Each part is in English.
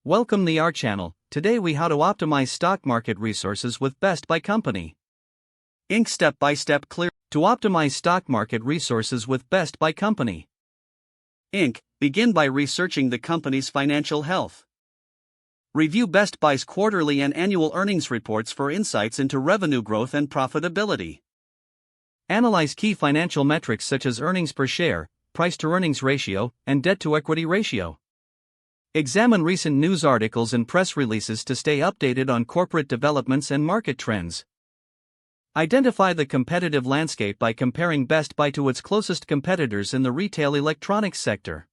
Welcome to our channel. Today we how to optimize stock market resources with Best Buy Company. Inc. Step-by-step clear to optimize stock market resources with Best Buy Company. Inc. Begin by researching the company's financial health. Review Best Buy's quarterly and annual earnings reports for insights into revenue growth and profitability. Analyze key financial metrics such as earnings per share, price-to-earnings ratio, and debt-to-equity ratio. Examine recent news articles and press releases to stay updated on corporate developments and market trends. Identify the competitive landscape by comparing Best Buy to its closest competitors in the retail electronics sector.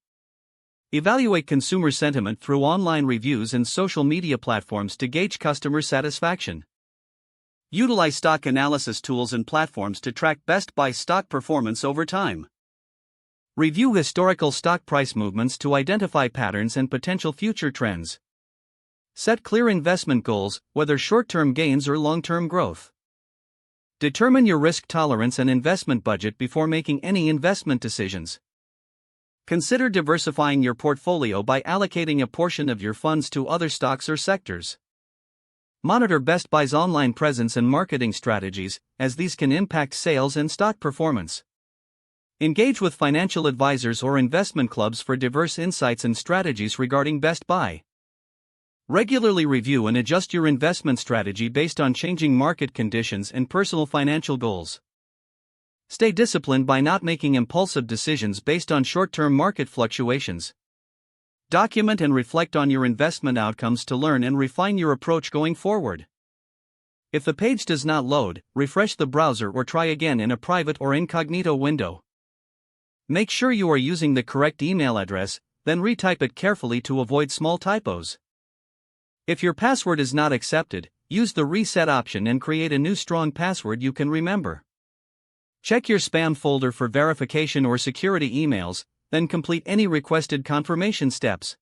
Evaluate consumer sentiment through online reviews and social media platforms to gauge customer satisfaction. Utilize stock analysis tools and platforms to track Best Buy's stock performance over time. Review historical stock price movements to identify patterns and potential future trends. Set clear investment goals, whether short-term gains or long-term growth. Determine your risk tolerance and investment budget before making any investment decisions. Consider diversifying your portfolio by allocating a portion of your funds to other stocks or sectors. Monitor Best Buy's online presence and marketing strategies, as these can impact sales and stock performance. Engage with financial advisors or investment clubs for diverse insights and strategies regarding Best Buy. Regularly review and adjust your investment strategy based on changing market conditions and personal financial goals. Stay disciplined by not making impulsive decisions based on short-term market fluctuations. Document and reflect on your investment outcomes to learn and refine your approach going forward. If the page does not load, refresh the browser or try again in a private or incognito window. Make sure you are using the correct email address, then retype it carefully to avoid small typos. If your password is not accepted, use the reset option and create a new strong password you can remember. Check your spam folder for verification or security emails, then complete any requested confirmation steps.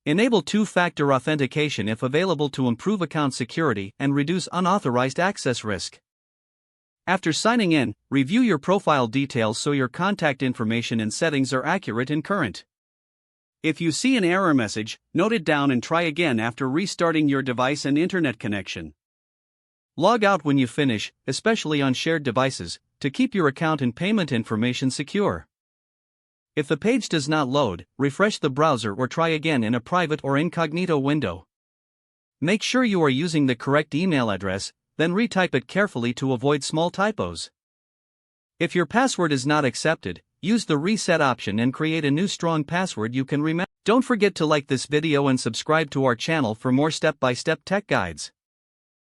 Enable two-factor authentication if available to improve account security and reduce unauthorized access risk. After signing in, review your profile details so your contact information and settings are accurate and current. If you see an error message, note it down and try again after restarting your device and internet connection. Log out when you finish, especially on shared devices, to keep your account and payment information secure. If the page does not load, refresh the browser or try again in a private or incognito window. Make sure you are using the correct email address, then retype it carefully to avoid small typos. If your password is not accepted, use the reset option and create a new strong password you can remember. Don't forget to like this video and subscribe to our channel for more step-by-step tech guides.